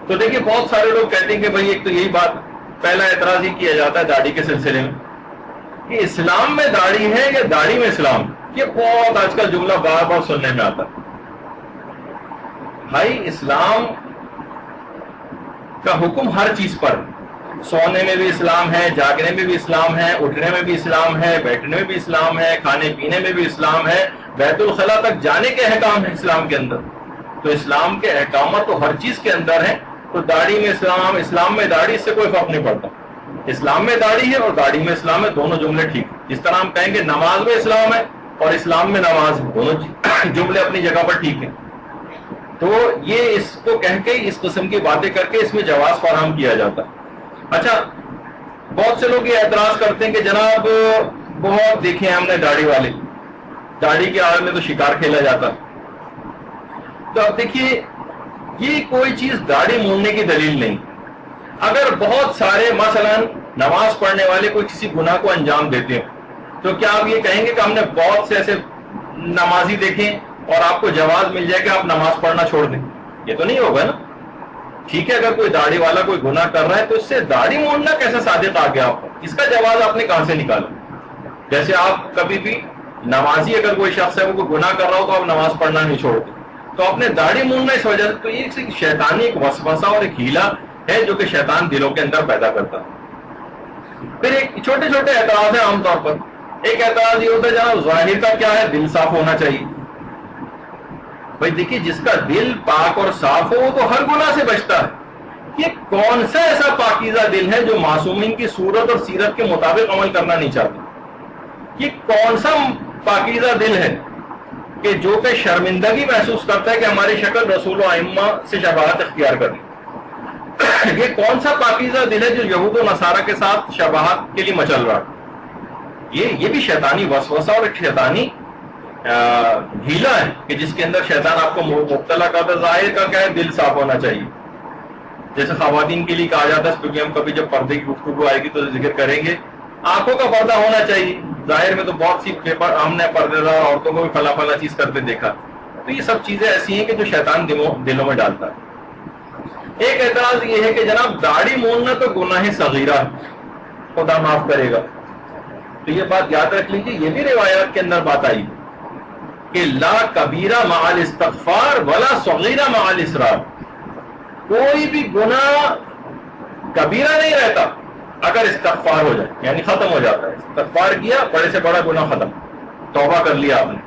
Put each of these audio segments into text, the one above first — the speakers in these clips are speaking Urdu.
تو دیکھیے بہت سارے لوگ کہتے ہیں کہ بھائی ایک تو یہی بات، پہلا اعتراض یہ کیا جاتا ہے داڑھی کے سلسلے میں کہ اسلام میں داڑھی ہے یا داڑھی میں اسلام. یہ بہت آج کل جملہ بار بار سننے میں آتا ہے. بھائی اسلام کا حکم ہر چیز پر، سونے میں بھی اسلام ہے، جاگنے میں بھی اسلام ہے، اٹھنے میں بھی اسلام ہے، بیٹھنے میں بھی اسلام ہے، کھانے پینے میں بھی اسلام ہے، بیت الخلاء تک جانے کے احکام ہیں اسلام کے اندر. تو اسلام کے احکامات تو ہر چیز کے اندر ہیں. تو داڑھی میں اسلام، اسلام میں داڑھی، اس سے کوئی فرق نہیں پڑتا. اسلام میں داڑھی ہے اور داڑھی میں اسلام ہے، دونوں جملے ٹھیک. جس طرح ہم کہیں گے نماز میں اسلام ہے اور اسلام میں نماز ہے، دونوں جملے اپنی جگہ پر ٹھیک ہیں. تو یہ اس کو کہہ کے اس قسم کی باتیں کر کے اس میں جواز فراہم کیا جاتا ہے. اچھا، بہت سے لوگ یہ اعتراض کرتے ہیں کہ جناب بہت دیکھے ہم نے داڑھی والے، داڑھی کے آڑ میں تو شکار کھیلا جاتا. تو اب دیکھیے یہ کوئی چیز داڑھی موننے کی دلیل نہیں. اگر بہت سارے مثلا نماز پڑھنے والے کوئی کسی گناہ کو انجام دیتے ہیں تو کیا آپ یہ کہیں گے کہ ہم نے بہت سے ایسے نمازی دیکھیں اور آپ کو جواز مل جائے کہ آپ نماز پڑھنا چھوڑ دیں؟ یہ تو نہیں ہوگا نا. ٹھیک ہے، اگر کوئی داڑھی والا کوئی گناہ کر رہا ہے تو اس سے داڑھی موننا کیسے صادق آ گیا آپ کو؟ اس کا جواز آپ نے کہاں سے نکالا؟ جیسے آپ کبھی بھی نمازی اگر کوئی شخص ہے وہ کوئی گناہ کر رہا ہو تو آپ نماز پڑھنا نہیں چھوڑتے، تو آپ نے داڑھی موننا اس وجہ سے. تو یہ ایک شیطانی ایک وسوسہ اور ایک ہیلا ہے جو کہ شیطان دلوں کے اندر پیدا کرتا ہے. پھر ایک چھوٹے چھوٹے اعتراض ہیں عام طور پر. ایک اعتراض یہ ہوتا ہے جناب ظاہر کا کیا ہے، دل صاف ہونا چاہیے. بھائی دیکھیے جس کا دل پاک اور صاف ہو وہ تو ہر گناہ سے بچتا ہے. یہ کون سا ایسا پاکیزہ دل ہے جو معصومین کی صورت اور سیرت کے مطابق عمل کرنا نہیں چاہتا؟ یہ کون سا پاکیزہ دل ہے کہ جو کہ شرمندگی محسوس کرتا ہے کہ ہماری شکل رسول و ائمہ سے شباہت اختیار کرے؟ یہ کون سا پاکیزہ دل ہے جو یہود و نصارہ کے ساتھ شباہت کے لیے مچل رہا؟ یہ بھی شیطانی وسوسہ اور ایک شیطانی ہیلا ہے کہ جس کے اندر شیطان آپ کو مبتلا کرتا ہے. ظاہر کا کیا ہے، دل صاف ہونا چاہیے. جیسے خواتین کے لیے کہا جاتا ہے، کیونکہ ہم کبھی جب پردے کی گفتگو آئے گی تو ذکر کریں گے، آنکھوں کا پردہ ہونا چاہیے. ظاہر میں تو بہت سی ہم نے پردے دار عورتوں کو بھی فلاں فلاں چیز کرتے دیکھا. تو یہ سب چیزیں ایسی ہیں کہ جو شیطان دلوں میں ڈالتا ہے. ایک اعتراض یہ ہے کہ جناب داڑھی موننا تو گناہ صغیرہ، خدا معاف کرے گا. تو یہ بات یاد رکھ لیجیے، یہ بھی روایات کے اندر بات آئی کہ لا کبیرہ مع الاستغفار ولا صغیرہ مع الاصرار. کوئی بھی گناہ کبیرہ نہیں رہتا اگر استغفار ہو جائے، یعنی ختم ہو جاتا ہے. استغفار کیا، بڑے سے بڑا گناہ ختم، توبہ کر لیا آپ نے.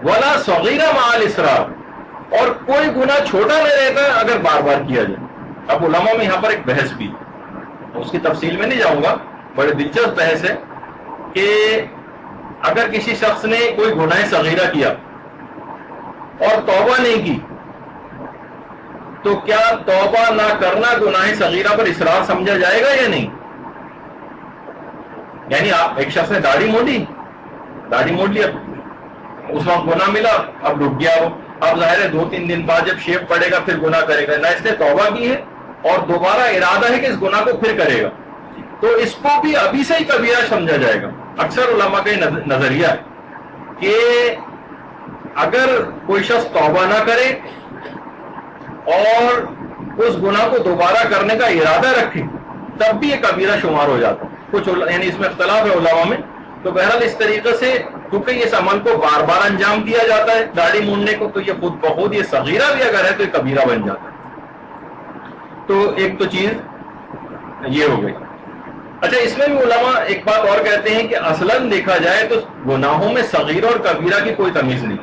ولا صغیرہ مع الاصرار، اور کوئی گناہ چھوٹا نہیں رہتا اگر بار بار کیا جائے. اب علماء میں یہاں پر ایک بحث بھی، اس کی تفصیل میں نہیں جاؤں گا، بڑے دلچسپ بحث ہے کہ اگر کسی شخص نے کوئی گناہ صغیرہ کیا اور توبہ نہیں کی تو کیا توبہ نہ کرنا گناہ صغیرہ پر اصرار سمجھا جائے گا یا نہیں؟ یعنی آپ ایک شخص نے داڑھی موڑ لی، اس وقت گناہ ملا، اب ڈوب گیا وہ. اب ظاہر ہے 2-3 دن بعد جب شیو پڑے گا پھر گناہ کرے گا. نہ اس نے توبہ کی ہے اور دوبارہ ارادہ ہے کہ اس گناہ کو پھر کرے گا، تو اس کو بھی ابھی سے ہی کبیرہ سمجھا جائے گا. اکثر علماء کا یہ نظریہ ہے کہ اگر کوئی شخص توبہ نہ کرے اور اس گناہ کو دوبارہ کرنے کا ارادہ رکھے تب بھی یہ کبیرہ شمار ہو جاتا ہے. کچھ یعنی اس میں اختلاف ہے علماء میں. تو بہرحال اس طریقے سے کیونکہ اس عمل کو بار بار انجام دیا جاتا ہے داڑھی موننے کو، تو یہ خود بخود یہ صغیرہ بھی اگر ہے تو یہ کبیرہ بن جاتا ہے. تو ایک تو چیز یہ ہو گئی. اچھا، اس میں بھی علماء ایک بات اور کہتے ہیں کہ اصلاً دیکھا جائے تو گناہوں میں صغیرہ اور کبیرہ کی کوئی تمیز نہیں.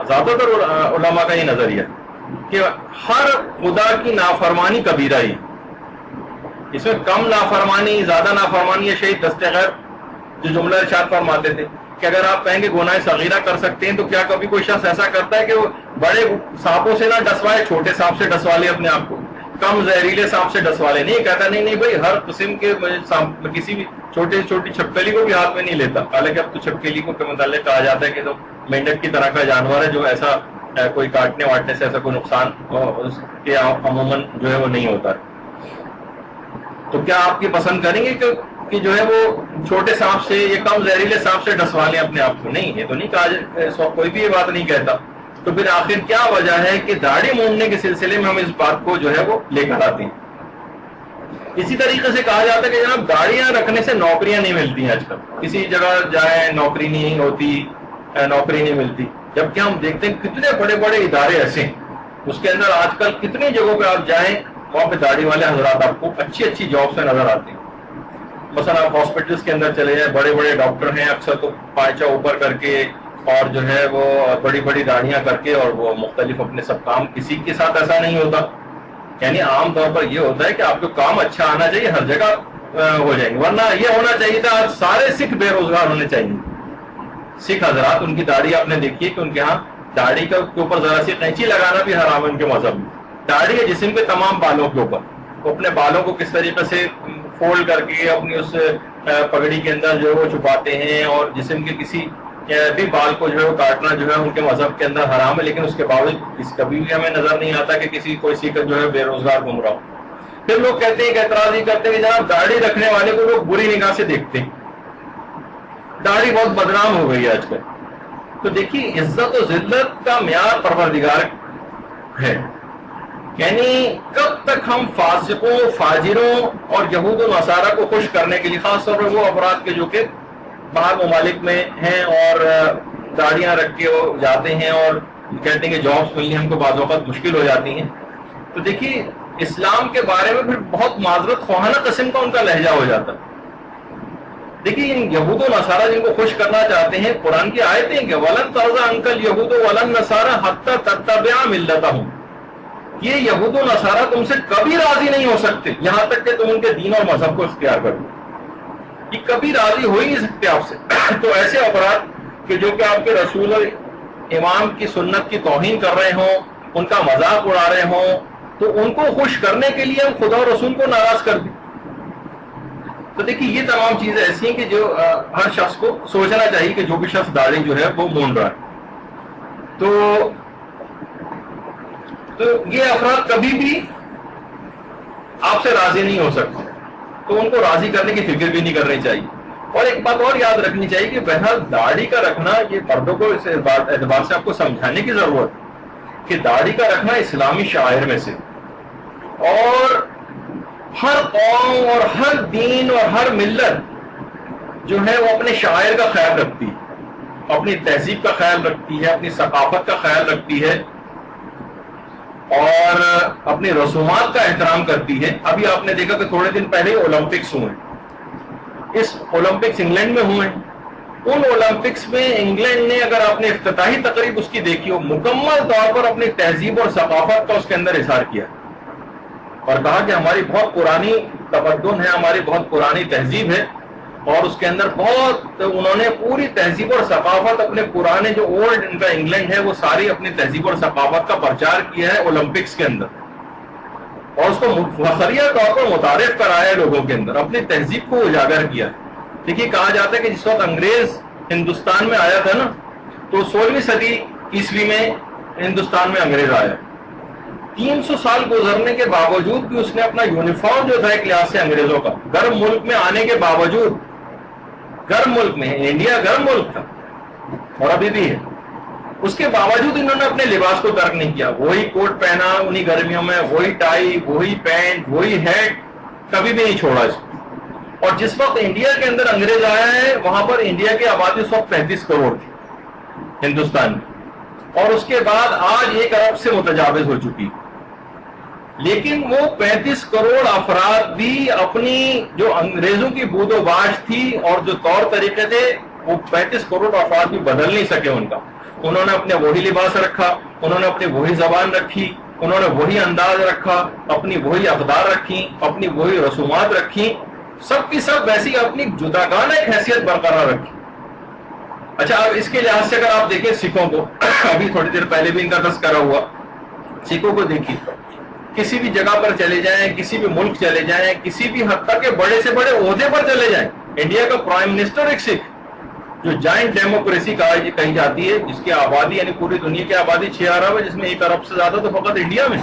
زیادہ تر علماء کا یہ نظریہ کہ ہر خدا کی نافرمانی کبیرہ ہی. اس میں کم نافرمانی، زیادہ نافرمانی، یہ شہید دستغیر جو جملہ ارشاد فرماتے تھے کہ اگر آپ کہیں گے گناہ صغیرہ کر سکتے ہیں تو کیا کبھی کوئی شخص ایسا کرتا ہے کہ وہ بڑے سانپوں سے نہ ڈسوائے، چھوٹے سانپ سے ڈسوا لے اپنے آپ کو، کم زہریلے سانپ سے ڈسوا لے؟ نہیں کہتا، نہیں بھائی ہر قسم کے سانپ، کسی بھی چھوٹی چھپکلی کو بھی ہاتھ میں نہیں لیتا. حالانکہ اب تو چھپکلی کو متعلق کہا جاتا ہے کہ تو مینڈک کی طرح کا جانور ہے جو ایسا کوئی کاٹنے واٹنے سے ایسا کوئی نقصان اس کے عموماً جو ہے وہ نہیں ہوتا. تو کیا آپ یہ پسند کریں گے کہ جو ہے وہ چھوٹے سانپ سے یا کم زہریلے سانپ سے ڈسوا لیں اپنے آپ کو؟ نہیں، یہ تو نہیں کہا، کوئی بھی یہ بات نہیں کہتا. تو پھر آخر کیا وجہ ہے کہ داڑھی مونڈنے کے سلسلے میں ہم اس بات کو جو ہے وہ لے کر آتے ہیں. اسی طریقے سے کہا جاتا ہے کہ جناب داڑیاں رکھنے سے نوکریاں نہیں ملتی ہیں. آج کل کسی جگہ جائیں نوکری نہیں ہوتی, نوکری نہیں ملتی, جبکہ ہم دیکھتے ہیں کتنے بڑے بڑے ادارے ایسے ہیں اس کے اندر آج کل کتنی جگہوں پہ آپ جائیں وہاں پہ داڑھی والے حضرات آپ کو اچھی اچھی جابس میں نظر آتے ہیں. مثلا آپ ہاسپٹلس کے اندر چلے جائیں, بڑے بڑے ڈاکٹر ہیں اکثر تو پائچہ اوپر کر کے اور جو ہے وہ بڑی بڑی داڑیاں کر کے, اور وہ مختلف اپنے سب کام. کسی کے ساتھ ایسا نہیں ہوتا, یعنی عام طور پر یہ ہوتا ہے کہ آپ کو کام اچھا آنا چاہیے, ہر جگہ ہو جائیں گے. ورنہ یہ ہونا چاہیے تھا آج سارے سکھ بے روزگار ہونے چاہیے. سکھ حضرات ان کی داڑھی آپ نے دیکھی ہے کہ ان کے ہاں داڑھی کے اوپر ذرا سی قینچی لگانا بھی حرام ہے ان کے مذہب میں. داڑھی ہے جسم کے تمام بالوں کے اوپر, وہ اپنے بالوں کو کس طریقے سے فولڈ کر کے اپنی اس پگڑی کے اندر جو ہے وہ چھپاتے ہیں, اور جسم کے کسی بھی بال کو جو ہے وہ کاٹنا جو ہے ان کے مذہب کے اندر حرام ہے. لیکن اس کے باوجود اس کبھی بھی ہمیں نظر نہیں آتا کہ کسی کوئی سکھ جو ہے بے روزگار گھوم رہا ہو. پھر لوگ کہتے ہیں کہ اعتراض ہی کرتے ہیں کہ جناب داڑھی رکھنے والے کو لوگ بری نگاہ سے دیکھتے ہیں, داڑھی بہت بدنام ہو گئی ہے آج کل. تو دیکھیے عزت و ذلت کا معیار پروردگار ہے. یعنی کب تک ہم فاسقوں, فاجروں اور یہود و نصارہ کو خوش کرنے کے لیے, خاص طور پر وہ افراد کے جو کہ باہر ممالک میں ہیں اور داڑیاں رکھ کے وہ جاتے ہیں اور کہتے ہیں کہ جابس ملنی ہم کو بعض اوقات مشکل ہو جاتی ہیں. تو دیکھیے اسلام کے بارے میں پھر بہت معذرت خواہانہ قسم کا ان کا لہجہ ہو جاتا ہے. دیکھیے ان یہود و نصارہ جن کو خوش کرنا چاہتے ہیں, قرآن کی آیتیں کہ وَلَن تَرْضَ عَنْكَ الْيَهُودُ وَلَا النَّصَارَىٰ حَتَّىٰ تَتَّبِعَ مِلَّتَهُمْ, یہ یہود و نصارہ تم سے کبھی راضی نہیں ہو سکتے یہاں تک کہ تم ان کے دین اور مذہب کو اختیار کرو. یہ کبھی راضی ہو ہی نہیں سکتے آپ سے. تو ایسے افراد کہ جو کہ آپ کے رسول اور امام کی سنت کی توہین کر رہے ہوں, ان کا مذاق اڑا رہے ہوں, تو ان کو خوش کرنے کے لیے ہم خدا اور رسول کو ناراض کر دیں. تو دیکھیے یہ تمام چیزیں ایسی ہیں کہ جو ہر شخص کو سوچنا چاہیے کہ جو بھی شخص داڑھی جو ہے وہ مونڈ رہا ہے تو یہ افراد کبھی بھی آپ سے راضی نہیں ہو سکتے, تو ان کو راضی کرنے کی فکر بھی نہیں کرنی چاہیے. اور ایک بات اور یاد رکھنی چاہیے کہ بہرحال داڑھی کا رکھنا, یہ مردوں کو اس اعتبار سے آپ کو سمجھانے کی ضرورت ہے کہ داڑھی کا رکھنا اسلامی شعائر میں سے, اور ہر قوم اور ہر دین اور ہر ملت جو ہے وہ اپنے شاعر کا خیال رکھتی ہے, اپنی تہذیب کا خیال رکھتی ہے, اپنی ثقافت کا خیال رکھتی ہے, اور اپنی رسومات کا احترام کرتی ہے. ابھی آپ نے دیکھا کہ تھوڑے دن پہلے اولمپکس ہوئے, اس اولمپکس انگلینڈ میں ہوئے. ان اولمپکس میں انگلینڈ نے, اگر آپ نے افتتاحی تقریب اس کی دیکھی ہو, مکمل طور پر اپنی تہذیب اور ثقافت کا اس کے اندر اظہار کیا اور کہا کہ ہماری بہت پرانی تمدن ہے, ہماری بہت پرانی تہذیب ہے, اور اس کے اندر بہت انہوں نے پوری تہذیب اور ثقافت اپنے پرانے جو اولڈ ان کا انگلینڈ ہے وہ ساری اپنی تہذیب اور ثقافت کا پرچار کیا ہے اولمپکس کے اندر, اور اس کو فخریہ طور پر متعارف کرایا ہے لوگوں کے اندر, اپنی تہذیب کو اجاگر کیا. دیکھیے کہا جاتا ہے کہ جس وقت انگریز ہندوستان میں آیا تھا نا, تو 16ویں صدی عیسوی میں ہندوستان میں انگریز آیا. 300 سال گزرنے کے باوجود بھی اس نے اپنا یونیفارم جو تھا ایک لحاظ سے انگریزوں کا, گرم ملک میں آنے کے باوجود, گرم ملک میں, انڈیا گرم ملک تھا اور ابھی بھی ہے, اس کے باوجود انہوں نے اپنے لباس کو ترک نہیں کیا. وہی کوٹ پہنا انہی گرمیوں میں, وہی ٹائی, وہی پینٹ, وہی ہیٹ, کبھی بھی نہیں چھوڑا اس کو. اور جس وقت انڈیا کے اندر انگریز آیا ہے وہاں پر انڈیا کی آبادی اس وقت 35 کروڑ تھی ہندوستان میں, اور اس کے بعد آج 1 ارب سے متجاوز ہو چکی. لیکن وہ 35 کروڑ افراد بھی اپنی جو انگریزوں کی بود و باش تھی اور جو طور طریقے تھے, وہ 35 کروڑ افراد بھی بدل نہیں سکے ان کا. انہوں نے اپنے وہی لباس رکھا, انہوں نے اپنی وہی زبان رکھی, انہوں نے وہی انداز رکھا, اپنی وہی اقدار رکھی, اپنی وہی رسومات رکھی, سب کی سب ویسی اپنی جداگانہ ایک حیثیت برقرار رکھی. اچھا اب اس کے لحاظ سے اگر آپ دیکھیں سکھوں کو, ابھی تھوڑی دیر پہلے بھی ان کا تذکرہ ہوا, سکھوں کو دیکھیے, کسی بھی جگہ پر چلے جائیں, کسی بھی ملک چلے جائیں, کسی بھی حد تک کے بڑے سے بڑے عہدے پر چلے جائیں, انڈیا کا پرائم منسٹر ایک سکھ, جو جائنٹ ڈیموکریسی کہی جاتی ہے, جس کی آبادی یعنی پوری دنیا کی آبادی 6 ارب ہے, جس میں 1 ارب سے زیادہ تو فقط انڈیا میں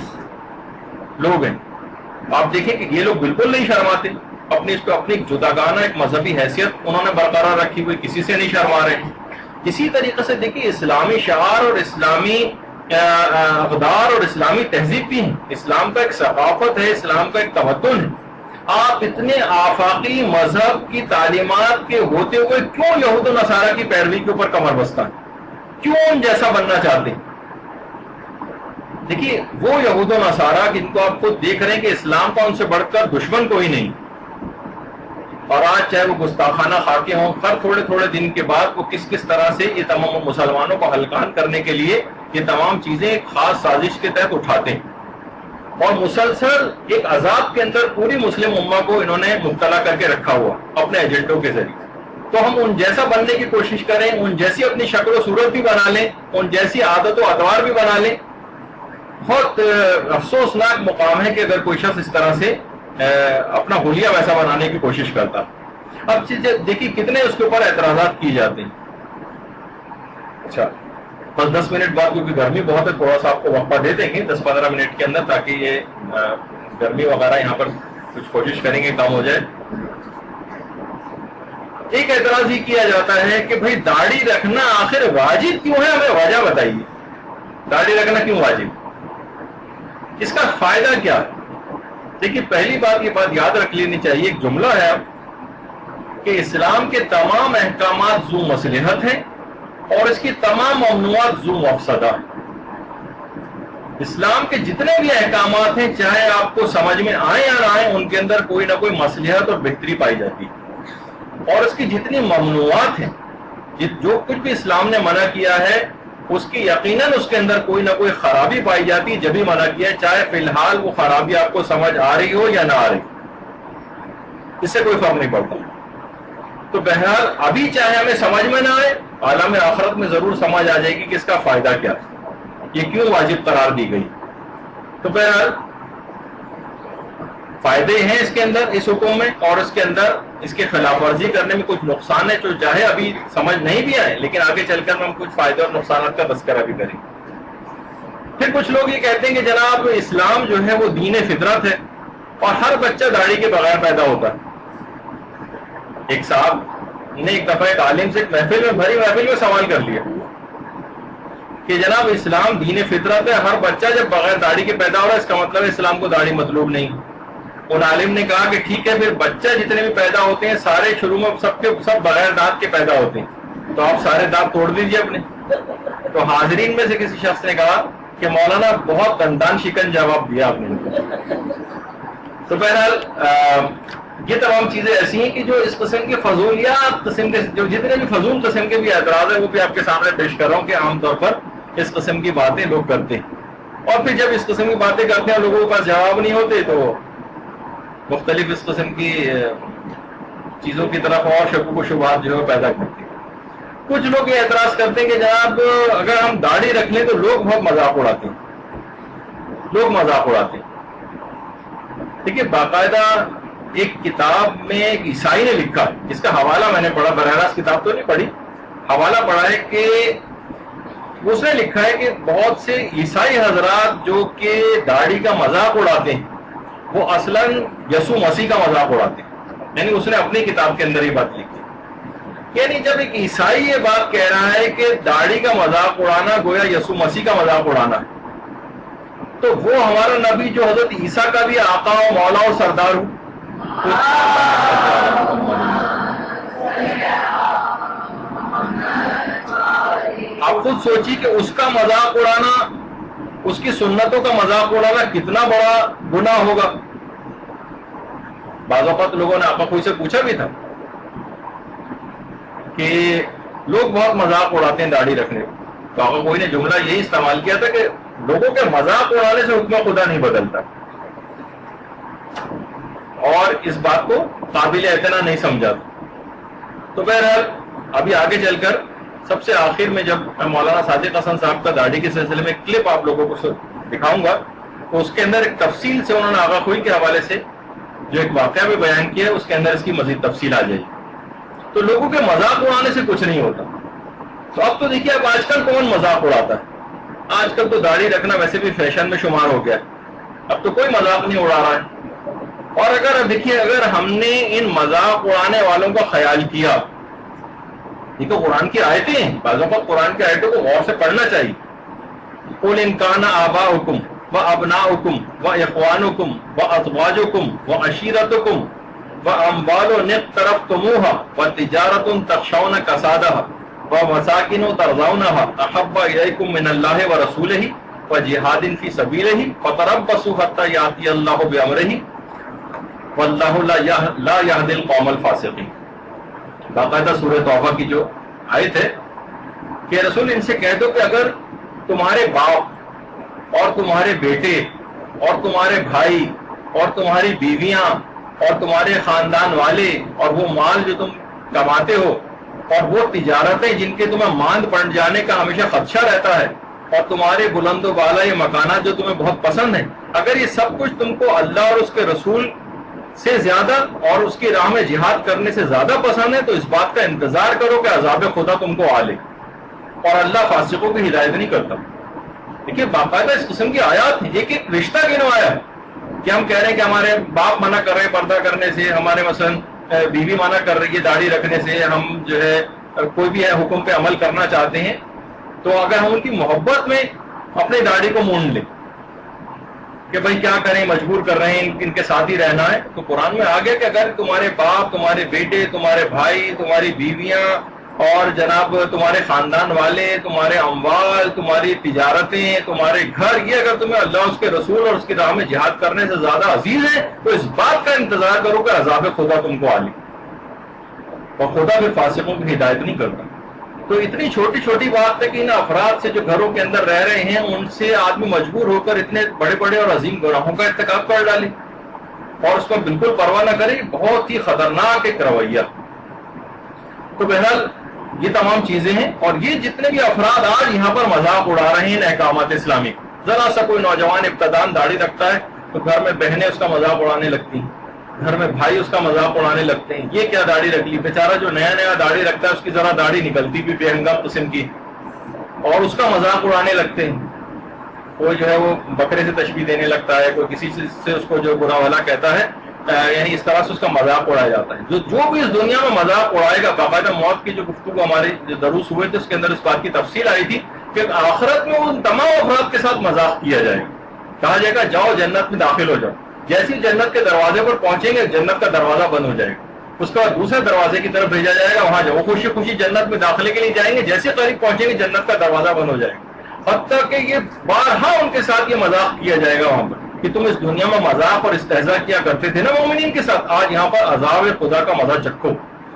لوگ ہیں. آپ دیکھیں کہ یہ لوگ بالکل نہیں شرماتے, اپنی جداگانہ ایک مذہبی حیثیت انہوں نے برقرار رکھی ہوئی, کسی سے نہیں شرما رہے. اسی طریقے سے دیکھیے اسلامی شعار اور اسلامی اقدار اور اسلامی تہذیب بھی ہیں. اسلام کا ایک ثقافت ہے, اسلام کا ایک تمدن ہے. آپ اتنے آفاقی مذہب کی تعلیمات کے ہوتے ہوئے کیوں یہود و نصارہ کی پیروی کے اوپر کمر بستہ ہیں؟ کیوں ان جیسا بننا چاہتے ہیں؟ دیکھیے وہ یہود و نصارہ جن کو آپ خود دیکھ رہے ہیں کہ اسلام کا ان سے بڑھ کر دشمن کوئی نہیں, اور آج چاہے وہ گستاخانہ خاکے ہوں, ہر تھوڑے تھوڑے دن کے بعد وہ کس طرح سے یہ تمام مسلمانوں کو ہلکان کرنے کے لیے یہ تمام چیزیں ایک خاص سازش کے تحت اٹھاتے ہیں, اور مسلسل ایک عذاب کے اندر پوری مسلم امہ کو انہوں نے مبتلا کر کے رکھا ہوا اپنے ایجنٹوں کے ذریعے. تو ہم ان جیسا بننے کی کوشش کریں, ان جیسی اپنی شکل و صورت بھی بنا لیں, ان جیسی عادت و اتوار بھی بنا لیں. بہت افسوسناک مقام ہے کہ اگر کوئی شخص اس طرح سے اپنا حلیہ ویسا بنانے کی کوشش کرتا. اب دیکھیے کتنے اس کے اوپر اعتراضات کیے جاتے ہیں. اچھا بس 10 منٹ بعد, کیونکہ گرمی بہت ہے, تھوڑا سا آپ کو وقفہ دے دیں گے 10-15 منٹ کے اندر, تاکہ یہ گرمی وغیرہ یہاں پر کچھ کوشش کریں گے کم ہو جائے. ایک اعتراض یہ کیا جاتا ہے کہ بھائی داڑھی رکھنا آخر واجب کیوں ہے, ہمیں وجہ بتائیے. داڑھی رکھنا کیوں واجب, اس کا فائدہ کیا ہے؟ دیکھیے پہلی بات یہ بات یاد رکھ لینی چاہیے, ایک جملہ ہے کہ اسلام کے تمام احکامات ذو مصلحت ہیں اور اس کی تمام ممنوعات ذو مفسدہ ہیں. اسلام کے جتنے بھی احکامات ہیں, چاہے آپ کو سمجھ میں آئیں یا نہ آئیں, ان کے اندر کوئی نہ کوئی مصلحت اور بہتری پائی جاتی ہے. اور اس کی جتنی ممنوعات ہیں, جو کچھ بھی اسلام نے منع کیا ہے, اس کی یقیناً اس کے اندر کوئی نہ کوئی خرابی پائی جاتی ہے جب بھی منع کیا ہے, چاہے فی الحال وہ خرابی آپ کو سمجھ آ رہی ہو یا نہ آ رہی, اس سے کوئی فرق نہیں پڑتا. تو بہرحال ابھی چاہے ہمیں سمجھ میں نہ آئے, عالم آخرت میں ضرور سمجھ آ جائے گی کہ اس کا فائدہ کیا ہے, یہ کیوں واجب قرار دی گئی. تو بہرحال فائدے ہیں اس کے اندر, اس حکم میں, اور اس کے اندر اس کے خلاف ورزی کرنے میں کچھ نقصان ہے جو چاہے ابھی سمجھ نہیں بھی آئے, لیکن آگے چل کر ہم کچھ فائدے اور نقصانات کا تذکرہ بھی کریں. پھر کچھ لوگ یہ کہتے ہیں کہ جناب اسلام جو ہے وہ دین فطرت ہے اور ہر بچہ داڑھی کے بغیر پیدا ہوتا ہے. ایک صاحب نے ایک دفعہ ایک عالم سے محفل میں سوال کر لیا کہ جناب اسلام دین فطرت ہے, ہر بچہ جب بغیر داڑھی کے پیدا ہو رہا ہے, اس کا مطلب ہے اسلام کو داڑھی مطلوب نہیں. ان عالم نے کہا کہ ٹھیک ہے, پھر بچہ جتنے بھی پیدا ہوتے ہیں سارے شروع میں سب بغیر دانت کے پیدا ہوتے ہیں, تو آپ سارے دانت توڑ دیجیے اپنے. تو حاضرین میں سے کسی شخص نے کہا کہ مولانا بہت دندان شکن جواب دیا آپ نے. تو بہرحال یہ تمام چیزیں ایسی ہیں کہ جو اس قسم کے فضولیات قسم کے, جو جتنے بھی فضول قسم کے بھی اعتراض ہیں, وہ بھی آپ کے سامنے پیش کر رہا ہوں کہ عام طور پر اس قسم کی باتیں لوگ کرتے ہیں, اور پھر جب اس قسم کی باتیں کرتے ہیں لوگوں کے پاس جواب نہیں ہوتے, تو مختلف اس قسم کی چیزوں کی طرف اور شکوک و شبہات جو ہے پیدا کرتے ہیں. کچھ لوگ یہ اعتراض کرتے ہیں کہ جناب اگر ہم داڑھی رکھ لیں تو لوگ بہت مذاق اڑاتے ہیں, لوگ مذاق اڑاتے ہیں. دیکھیے باقاعدہ ایک کتاب میں ایک عیسائی نے لکھا, جس کا حوالہ میں نے پڑھا, براہ راست کتاب تو نہیں پڑھی, حوالہ پڑھا ہے کہ اس نے لکھا ہے کہ بہت سے عیسائی حضرات جو کہ داڑھی کا مذاق اڑاتے ہیں وہ اصلاً یسوع مسیح کا مذاق اڑاتے ہیں. یعنی اس نے اپنی کتاب کے اندر یہ بات لکھی. یعنی جب ایک عیسائی یہ بات کہہ رہا ہے کہ داڑھی کا مذاق اڑانا گویا یسوع مسیح کا مذاق اڑانا ہے, تو وہ ہمارا نبی جو حضرت عیسیٰ کا بھی آقا و مولا و سردار ہو, آپ خود سوچیے کہ اس کا مذاق اڑانا, اس کی سنتوں کا مذاق اڑانا کتنا بڑا گناہ ہوگا. بعض اوقات لوگوں نے آقا کوئی سے پوچھا بھی تھا کہ لوگ بہت مذاق اڑاتے ہیں داڑھی رکھنے, تو آقا کوئی نے جملہ یہی استعمال کیا تھا کہ لوگوں کے مذاق اڑانے سے حکم خدا نہیں بدلتا, اور اس بات کو قابل اعتنا نہیں سمجھا. تو بہرحال ابھی آگے چل کر سب سے آخر میں جب میں مولانا صادق حسن صاحب کا داڑھی کے سلسلے میں کلپ آپ لوگوں کو دکھاؤں گا, تو اس کے اندر ایک تفصیل سے انہوں نے آغا خوئی کے حوالے سے جو ایک واقعہ بھی بیان کیا ہے, اس کے اندر اس کی مزید تفصیل آ جائے گی. تو لوگوں کے مذاق اڑانے سے کچھ نہیں ہوتا. تو اب تو دیکھیے اب آج کل کون مذاق اڑاتا ہے, آج کل تو داڑھی رکھنا ویسے بھی فیشن میں شمار ہو گیا, اب تو کوئی مذاق نہیں اڑا رہا ہے. اور اگر دیکھیے اگر ہم نے ان مذاق اڑانے والوں کا خیال کیا, یہ تو قرآن کی آیتیں ہیں, بعض اوقات قرآن کی آیتوں کو غور سے پڑھنا چاہیے. قل ان کان آباؤکم وابناؤکم واخوانکم وازواجکم وعشیرتکم واموال اقترفتموها وتجارۃ تخشون کسادها ومساکن ترضونها احب الیکم من اللہ ورسولہ وجہاد فی سبیلہ فتربصوا حتی یأتی اللہ بامرہ واللہ لا یہدی القوم الفاسقین. باقاعدہ سورہ توبہ کی جو آیت ہے کہ رسول ان سے کہہ دو کہ اگر تمہارے باپ اور تمہارے بیٹے اور تمہارے بھائی اور تمہاری بیویاں اور تمہارے خاندان والے اور وہ مال جو تم کماتے ہو اور وہ تجارتیں جن کے تمہیں ماند پڑ جانے کا ہمیشہ خدشہ رہتا ہے اور تمہارے بلند و بالا یہ مکانات جو تمہیں بہت پسند ہیں، اگر یہ سب کچھ تم کو اللہ اور اس کے رسول سے زیادہ اور اس کی راہ میں جہاد کرنے سے زیادہ پسند ہے تو اس بات کا انتظار کرو کہ عذاب خدا تم کو آ لے، اور اللہ فاسقوں کی ہدایت نہیں کرتا. دیکھیے باقاعدہ اس قسم کی آیات ہیں. ایک رشتہ گنوایا ہے کہ ہم کہہ رہے ہیں کہ ہمارے باپ منع کر رہے ہیں پردہ کرنے سے، ہمارے مثلا بیوی منع کر رہی ہے داڑھی رکھنے سے، ہم جو ہے کوئی بھی حکم پہ عمل کرنا چاہتے ہیں تو اگر ہم ان کی محبت میں اپنی داڑھی کو مونڈ لیں کہ بھائی کیا کریں، مجبور کر رہے ہیں ان کے ساتھ ہی رہنا ہے، تو قرآن میں آ گیا کہ اگر تمہارے باپ، تمہارے بیٹے، تمہارے بھائی، تمہاری بیویاں اور جناب تمہارے خاندان والے، تمہارے اموال، تمہاری تجارتیں، تمہارے گھر، یہ اگر تمہیں اللہ اس کے رسول اور اس کی راہ میں جہاد کرنے سے زیادہ عزیز ہے تو اس بات کا انتظار کرو کہ عذاب خدا تم کو آ لے، اور خدا بھی فاسقوں کی ہدایت نہیں کرتا. تو اتنی چھوٹی چھوٹی بات ہے کہ ان افراد سے جو گھروں کے اندر رہ رہے ہیں ان سے آدمی مجبور ہو کر اتنے بڑے بڑے اور عظیم گناہوں کا ارتکاب کر ڈالے اور اس کو بالکل پرواہ نہ کرے، بہت ہی خطرناک ایک رویہ. تو بہرحال یہ تمام چیزیں ہیں، اور یہ جتنے بھی افراد آج یہاں پر مذاق اڑا رہے ہیں ان احکامات اسلامی، ذرا سا کوئی نوجوان ابتدان داڑھی رکھتا ہے تو گھر میں بہنیں اس کا مذاق اڑانے لگتی ہیں، گھر میں بھائی اس کا مذاق اڑانے لگتے ہیں، یہ کیا داڑھی رکھ لی، بیچارہ جو نیا نیا داڑھی رکھتا ہے اس کی ذرا داڑھی نکلتی بھی بے ہنگام قسم کی، اور اس کا مذاق اڑانے لگتے ہیں. کوئی جو ہے وہ بکرے سے تشبیہ دینے لگتا ہے، کوئی کسی سے اس کو جو برا بھلا کہتا ہے، یعنی اس طرح سے اس کا مذاق اڑایا جاتا ہے. جو بھی اس دنیا میں مذاق اڑائے گا، باقاعدہ موت کی جو گفتگو ہمارے جو دروس ہوئے تھے اس کے اندر اس بات کی تفصیل آئی تھی کہ آخرت میں ان تمام افراد کے ساتھ مذاق کیا جائے گا، کہا جائے گا جاؤ جنت میں داخل ہو جاؤ. جیسے جنت کے دروازے پر پہنچیں گے جنت کا دروازہ بند ہو جائے گا، اس کے بعد دوسرے دروازے کی طرف بھیجا جائے گا، وہاں جاؤ. وہ خوشی خوشی جنت میں داخلے کے لیے جائیں گے، جیسے قریب پہنچیں گے جنت کا دروازہ بند ہو جائے گا. حتیٰ کہ یہ بارہا ان کے ساتھ یہ مذاق کیا جائے گا وہاں پر کہ تم اس دنیا میں مذاق اور استہزاء کیا کرتے تھے نا مومنین کے ساتھ، آج یہاں پر عذاب خدا کا مزہ چکھو.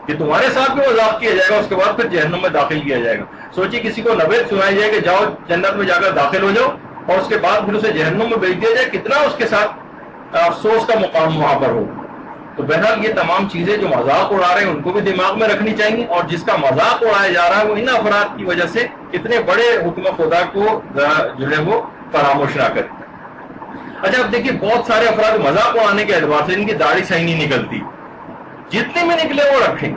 کہ تمہارے ساتھ بھی مذاق کیا جائے گا، اس کے بعد پھر جہنم میں داخل کیا جائے گا. سوچیے کسی کو نوید سنائی جائے کہ جاؤ جنت میں جا کر داخل ہو جاؤ، اور اس کے بعد پھر اسے جہنم میں بھیج دیا جائے، کتنا اس کے ساتھ افسوس کا مقام وہاں پر ہو. تو بہرحال یہ تمام چیزیں جو مذاق اڑا رہے ہیں ان کو بھی دماغ میں رکھنی چاہیے، اور جس کا مذاق اڑایا جا رہا ہے وہ ان افراد کی وجہ سے اتنے بڑے حکم خدا کو جو ہے وہ فراموش نہ کرے. اچھا اب دیکھیے بہت سارے افراد مذاق اڑانے کے اعتبار سے ان کی داڑھی صحیح نہیں نکلتی، جتنے میں نکلے وہ رکھیں.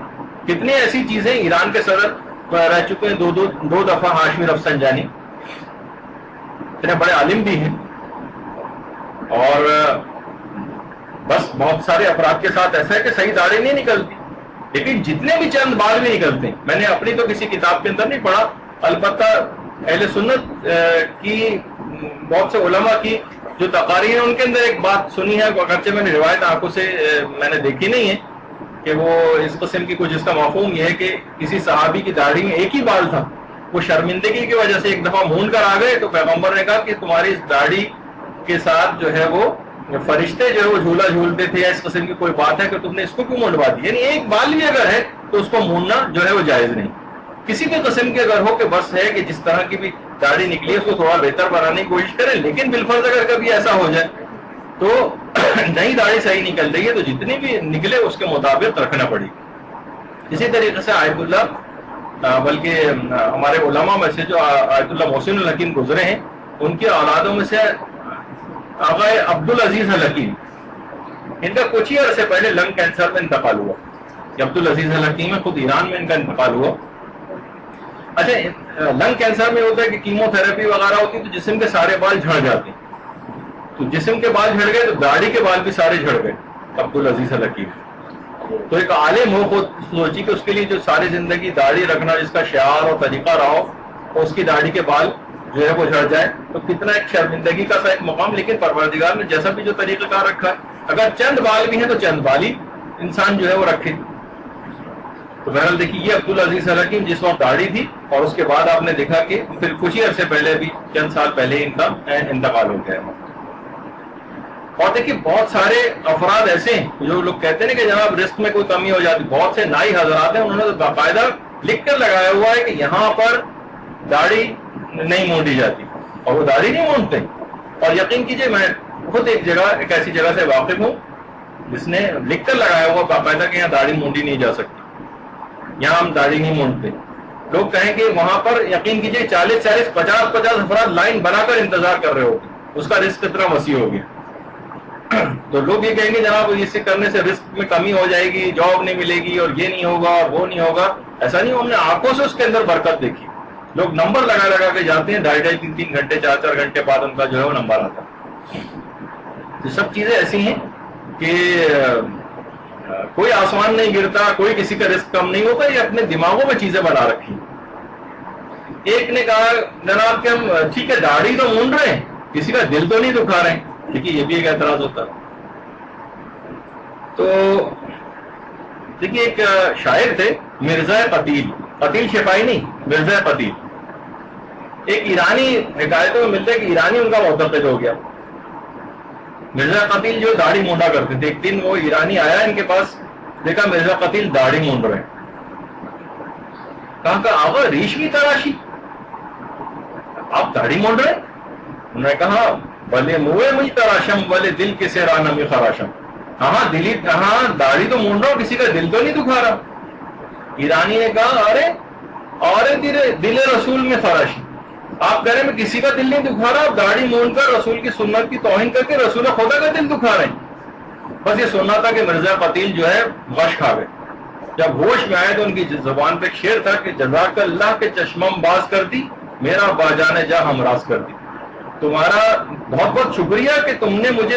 کتنی ایسی چیزیں، ایران کے صدر رہ چکے ہیں دو دفعہ ہاشمی رفسنجانی، اتنے بڑے عالم بھی ہیں، اور بس بہت سارے افراد کے ساتھ ایسا ہے کہ صحیح داڑھی نہیں نکلتی، لیکن جتنے بھی چند بال بھی نکلتے ہیں. میں نے اپنی تو کسی کتاب کے اندر نہیں پڑھا، البتہ اہل سنت کی بہت سے علماء کی جو تقاریر ہیں ان کے اندر ایک بات سنی ہے، اگرچہ میں نے روایت آنکھوں سے میں نے دیکھی نہیں ہے کہ وہ اس قسم کی کچھ، جس کا مفہوم یہ ہے کہ کسی صحابی کی داڑھی میں ایک ہی بال تھا، وہ شرمندگی کی وجہ سے ایک دفعہ مونڈ کر آ گئے تو پیغمبر نے کہا کہ تمہاری اس داڑھی کے ساتھ جو ہے وہ فرشتے جو ہے وہ جھولا جھولتے تھے، اس قسم کی کوئی بات ہے کہ تم نے اس کو کیوں مونڈوا دی. یعنی ایک بال بھی اگر ہے تو اس کو مونڈنا جو ہے وہ جائز نہیں. کسی بھی قسم کے اگر ہو کہ بس ہے کہ جس طرح کی بھی داڑھی نکلی ہے اس کو تھوڑا بہتر بنانے کی کوشش کریں، لیکن بالفرض اگر کبھی ایسا ہو جائے تو نئی داڑھی صحیح نکل رہی ہے تو جتنی بھی نکلے اس کے مطابق رکھنا پڑے. اسی طریقے سے آیت اللہ، بلکہ ہمارے علماء میں سے جو آیت اللہ محسن الحکیم گزرے ہیں ان کی اولادوں میں سے آقا عبدالعزیز الحکیم، ان کا کچھ ہی عرصے پہلے لنگ کینسر میں انتقال ہوا. یہ عبدالعزیز الحکیم ہے، خود ایران میں ان کا انتقال ہوا. اچھا لنگ کینسر میں ہوتا ہے کہ کیمو تھراپی وغیرہ ہوتی ہے تو جسم کے سارے بال جھڑ جاتے ہیں، تو جسم کے بال جھڑ گئے تو داڑھی کے بال بھی سارے جھڑ گئے. عبدالعزیز الحکیم تو ایک عالم ہو، خود سوچی کہ اس کے لیے جو ساری زندگی داڑھی رکھنا جس کا شعار اور طریقہ رہا ہو، اس کی داڑھی کے بال جو ہے وہ جھڑ جائے تو کتنا ایک شرمندگی کا سا ایک مقام. لیکن پروردگار نے جیسا بھی جو طریقہ کار رکھا ہے, اگر چند بال بھی ہیں تو چند بال ہی انسان جو ہے وہ رکھے. تو بہرحال دیکھیے یہ عبدالعزیز الحکیم جس وقت داڑھی تھی, اور اس کے بعد آپ نے دیکھا کہ پھر کچھ ہی عرصے پہلے بھی چند سال پہلے ان کا انتقال ہو گیا. اور دیکھیے بہت سارے افراد ایسے ہیں جو لوگ کہتے ہیں کہ جناب رزق میں کوئی کمی ہو جاتی, بہت سے نائی حضرات ہیں, انہوں نے باقاعدہ لکھ کر لگایا ہوا ہے کہ یہاں پر داڑھی نہیں مونڈی جاتی, اور وہ داڑھی نہیں مونڈتے. اور یقین کیجئے میں خود ایک ایسی جگہ سے واقف ہوں جس نے لکھ کر لگایا ہوا باقاعدہ کہ یہاں داڑھی مونڈی نہیں جا سکتی, یہاں ہم داڑھی نہیں مونڈتے. لوگ کہیں کہ وہاں پر یقین کیجئے 40 50 افراد لائن بنا کر انتظار کر رہے ہوتے, اس کا رزق اتنا وسیع ہو گیا. تو لوگ یہ کہیں گے جناب اس سے کرنے سے رزق میں کمی ہو جائے گی, جاب نہیں ملے گی, اور یہ نہیں ہوگا اور وہ نہیں ہوگا. ایسا نہیں, ہم نے آنکھوں سے اس کے اندر برکت دیکھی. لوگ نمبر لگا لگا کے جاتے ہیں, 2.5 3 گھنٹے 4 گھنٹے بعد ان کا جو ہے وہ نمبر آتا. یہ سب چیزیں ایسی ہیں کہ کوئی آسمان نہیں گرتا, کوئی کسی کا رزق کم نہیں ہوتا, یہ اپنے دماغوں میں چیزیں بنا رکھی. ایک نے کہا جناب کہ ہم ٹھیک ہے داڑھی تو مونڈ رہے ہیں, کسی کا دل تو نہیں دکھا رہے ہیں. دیکھیے یہ بھی ایک اعتراض ہوتا. تو دیکھیے ایک شاعر تھے مرزا قتیل, قتیل شفائی نہیں, مرزا قتیل. ایک ایرانی حکایتوں میں ملتا ہے کہ ایرانی ان کا معتقد ہو گیا. مرزا قتیل جو داڑھی مونڈا کرتے تھے, ایک دن وہ ایرانی آیا ان کے پاس, دیکھا مرزا قتیل داڑھی مونڈ رہے ہیں. کہا کہ آغا ریش کی تراشی, آپ داڑھی مونڈ رہے ہیں؟ انہوں نے کہا بلے منہ مجھ تراشم بلے دل کے سیرانہ میں خراشم. ہاں دلی, ہاں داڑھی تو مونڈ رہا ہوں, کسی کا دل تو نہیں دکھا رہا. ایرانی نے کہا ارے دل رسول میں خراشی, آپ کہہ رہے ہیں میں کسی کا دل نہیں دکھا رہا, آپ داڑھی مونڈ کر رسول کی سنت کی توہین کر کے رسول خدا کا دل دکھا رہے ہیں. بس یہ سننا تھا کہ مرزا قتیل جو ہے غش کھا گئے. جب ہوش میں آئے تو ان کی زبان پہ شعر تھا کہ جزاک اللہ کے چشمم باز کر دی, میرا باجانے جا ہمراز کر دی. تمہارا بہت بہت شکریہ کہ تم نے مجھے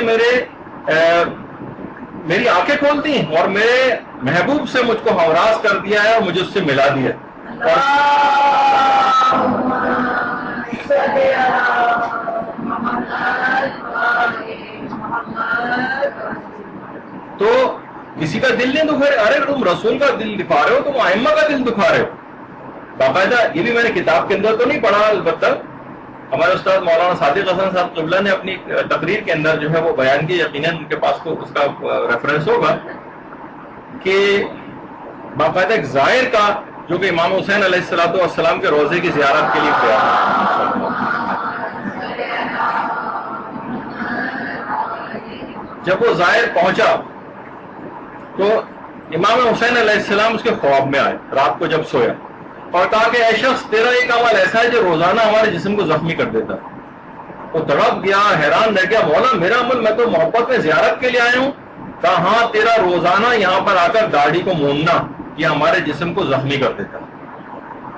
میری آنکھیں کھول دی اور میرے محبوب سے مجھ کو ہمراز کر دیا ہے اور مجھے اس سے ملا دیا. تو کسی کا دل نہیں دکھا رہے, ارے تم رسول کا دل دکھا رہے ہو, تم ائمہ کا دل دکھا رہے ہو. باقاعدہ یہ بھی میں نے کتاب کے اندر تو نہیں پڑھا, البتہ ہمارے استاد مولانا صادق حسن صاحب قبلہ نے اپنی تقریر کے اندر جو ہے وہ بیان کی, یقیناً ان کے پاس کو اس کا ریفرنس ہوگا, کہ باقاعدہ ایک زائر کا جو کہ امام حسین علیہ السلام کے روضے کی زیارت کے لیے گیا, جب وہ زائر پہنچا تو امام حسین علیہ السلام اس کے خواب میں آئے رات کو جب سویا, اور کہا کہ اے شخص تیرا ایک عمل ایسا ہے جو روزانہ ہمارے جسم کو زخمی کر دیتا. وہ تڑپ گیا, حیران رہ گیا, مولا میرا عمل, میں تو محبت میں زیارت کے لیے آیا ہوں. کہا ہاں تیرا روزانہ یہاں پر آ کر داڑھی کو موننا یہ ہمارے جسم کو زخمی کر دیتا,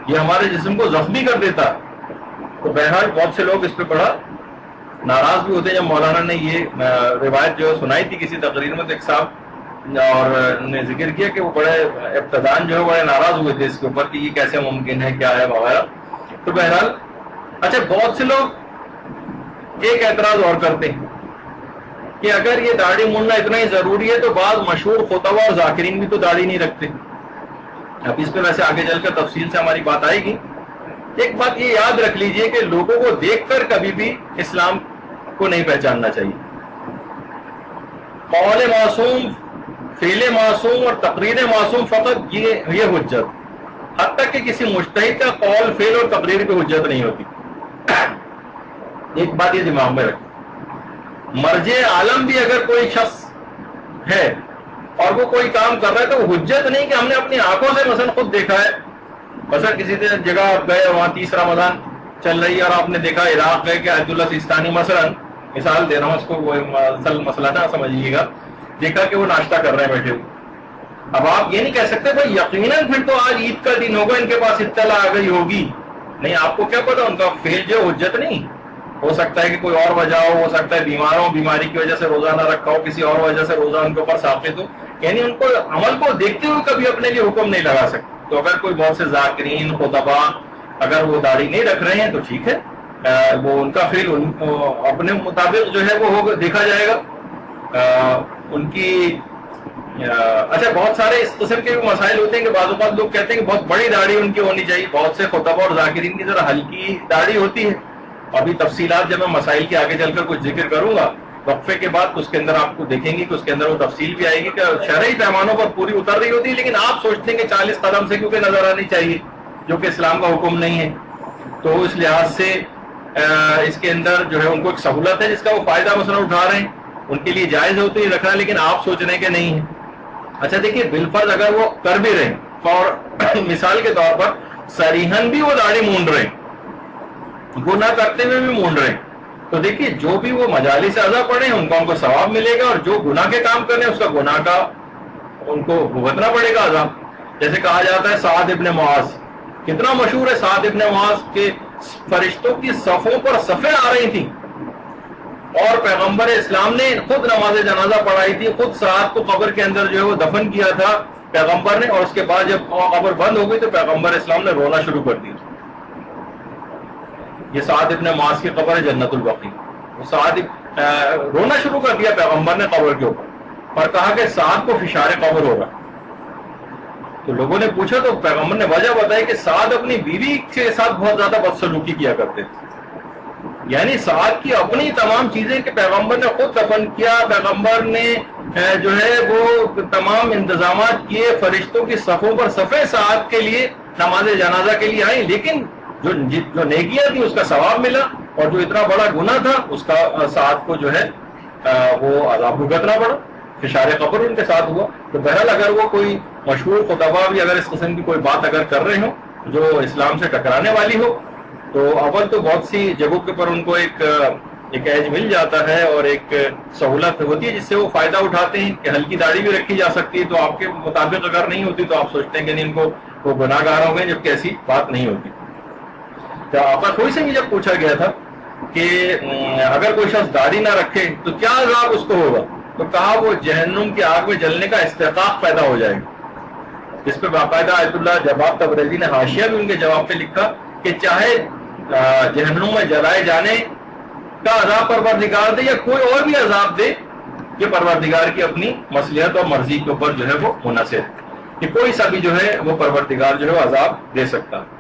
یہ ہمارے جسم کو زخمی کر دیتا. تو بہرحال بہت سے لوگ اس پہ بڑا ناراض بھی ہوتے ہیں. جب مولانا نے یہ روایت جو سنائی تھی کسی تقریر میں, تو ایک صاحب اور نے ذکر کیا کہ وہ بڑے ابتدان جو ہے بڑے ناراض ہوئے تھے اس کے اوپر کہ یہ کیسے ممکن ہے, کیا ہے وغیرہ. تو بہرحال اچھا بہت سے لوگ ایک اعتراض اور کرتے ہیں کہ اگر یہ داڑھی مونڈنا اتنا ہی ضروری ہے تو بعض مشہور خطبہ اور ذاکرین بھی تو داڑھی نہیں رکھتے. اب اس پہ ویسے آگے چل کر تفصیل سے ہماری بات آئے گی. ایک بات یہ یاد رکھ لیجئے کہ لوگوں کو دیکھ کر کبھی بھی اسلام کو نہیں پہچاننا چاہیے. قول معصوم, فعل معصوم اور تقریر معصوم فقط یہ حجت, حد تک کہ کسی مجتہد کا قول فعل اور تقریر پہ حجت نہیں ہوتی. ایک بات یہ دماغ میں رکھیں, مرجع عالم بھی اگر کوئی شخص ہے اور وہ کوئی کام کر رہا ہے تو وہ حجت نہیں کہ ہم نے اپنی آنکھوں سے مثلا خود دیکھا ہے. مثلا کسی جگہ آپ گئے, وہاں 30 رمضان چل رہی ہے اور آپ نے دیکھا عراق گئے کہ عبد اللہ سیستانی مثلا, مثال دے رہا ہوں اس کو, وہ مسئلہ نہ سمجھیے گا, دیکھا کہ وہ ناشتہ کر رہے ہیں بیٹھے ہوئے. اب آپ یہ نہیں کہہ سکتے بھائی یقیناً پھر تو آج عید کا دن ہوگا, ان کے پاس اطلاع آ گئی ہوگی. نہیں, آپ کو کیا پتا, ان کا فعل جو حجت نہیں. ہو سکتا ہے کہ کوئی اور وجہ ہو سکتا ہے بیمار ہو, بیماری کی وجہ سے روزہ نہ رکھا ہو, کسی اور وجہ سے روزہ ان کے اوپر ثابت ہو, یعنی ان کو عمل کو دیکھتے ہوئے کبھی اپنے لیے حکم نہیں لگا سکتے. تو اگر کوئی بہت سے ذاکرین خطبہ اگر وہ داڑھی نہیں رکھ رہے ہیں تو ٹھیک ہے, وہ ان کا فعل اپنے مطابق جو ہے وہ ہوگا، دیکھا جائے گا ان کی اچھا بہت سارے اس قسم کے بھی مسائل ہوتے ہیں کہ بعض اوقات لوگ کہتے ہیں کہ بہت بڑی داڑھی ان کی ہونی چاہیے، بہت سے خطبہ اور ذاکرین کی ذرا ہلکی داڑھی ہوتی ہے. ابھی تفصیلات جب میں مسائل کے آگے چل کر کچھ ذکر کروں گا وقفے کے بعد، اس کے اندر آپ کو دیکھیں گے کہ اس کے اندر وہ تفصیل بھی آئے گی کہ شرعی پیمانوں پر پوری اتر رہی ہوتی ہے، لیکن آپ سوچتے ہیں کہ 40 قدم سے کیونکہ نظر آنی چاہیے، جو کہ اسلام کا حکم نہیں ہے. تو اس لحاظ سے اس کے اندر جو ہے ان کو ایک سہولت ہے جس کا وہ فائدہ مثلا اٹھا رہے ہیں، ان کے لیے جائز ہوتی ہے رکھنا، لیکن آپ سوچ رہے ہیں کہ نہیں ہے. اچھا دیکھیے بالفرض اگر وہ کر بھی رہے اور مثال کے طور پر صریحاً بھی وہ داڑھی مونڈ رہے ہیں، گناہ کرتے ہوئے بھی مونڈ رہے ہیں، تو دیکھیے جو بھی وہ مجالس اعضاء پڑھے ان کا ان کو ثواب ملے گا، اور جو گناہ کے کام کرنے اس کا گناہ کا ان کو بھگتنا پڑے گا عذاب. جیسے کہا جاتا ہے سعد ابن معاذ، کتنا مشہور ہے سعد ابن معاذ کے فرشتوں کی صفوں پر صفیں آ رہی تھیں اور پیغمبر اسلام نے خود نماز جنازہ پڑھائی تھی، خود سعد کو قبر کے اندر جو ہے وہ دفن کیا تھا پیغمبر نے، اور اس کے بعد جب قبر بند ہو گئی تو پیغمبر اسلام نے رونا شروع کر دیا. یہ سعد ابن معاذ کی قبر ہے جنت البقیع، سعد رونا شروع کر دیا پیغمبر نے قبر کے اوپر اور کہا کہ سعد کو فشار قبر ہوگا. تو لوگوں نے پوچھا تو پیغمبر نے وجہ بتائی کہ سعد اپنی بیوی کے ساتھ بہت زیادہ بدسلوکی کیا کرتے تھے، یعنی سعد کی اپنی تمام چیزیں کہ پیغمبر نے خود دفن کیا، پیغمبر نے جو ہے وہ تمام انتظامات کیے، فرشتوں کی صفوں پر صفیں سعد کے لیے نماز جنازہ کے لیے آئیں، لیکن جو نیکیاں تھی اس کا ثواب ملا، اور جو اتنا بڑا گناہ تھا اس کا سعد کو جو ہے وہ عذاب بھگتنا پڑا، فشار قبر ان کے ساتھ ہوا. تو بہرحال اگر وہ کوئی مشہور خطبہ بھی اگر اس قسم کی کوئی بات اگر کر رہے ہوں جو اسلام سے ٹکرانے والی ہو، تو اول تو بہت سی جگہوں کے پر ان کو ایک ایج مل جاتا ہے اور ایک سہولت ہوتی ہے جس سے وہ فائدہ اٹھاتے ہیں کہ ہلکی داڑھی بھی رکھی جا سکتی ہے. تو آپ کے مطابق اگر نہیں ہوتی تو آپ سوچتے ہیں کہ ان کو وہ گناہ گار ہو گئے، جبکہ ایسی بات نہیں ہوتی. تو آقا کوئی سے بھی جب پوچھا گیا تھا کہ اگر کوئی شخص داڑھی نہ رکھے تو کیا عذاب اس کو ہوگا، تو کہا وہ جہنم کی آگ میں جلنے کا استحقاق پیدا ہو جائے گا. اس پہ باقاعدہ آیت اللہ جواب تبریزی نے حاشیہ بھی ان کے جواب پہ لکھا کہ چاہے جہنم میں جلائے جانے کا عذاب پروردگار دے یا کوئی اور بھی عذاب دے، یہ پروردگار کی اپنی مصلحت اور مرضی کے اوپر جو ہے وہ منحصر ہے، کہ کوئی سا بھی جو ہے وہ پروردگار جو ہے وہ عذاب دے سکتا ہے.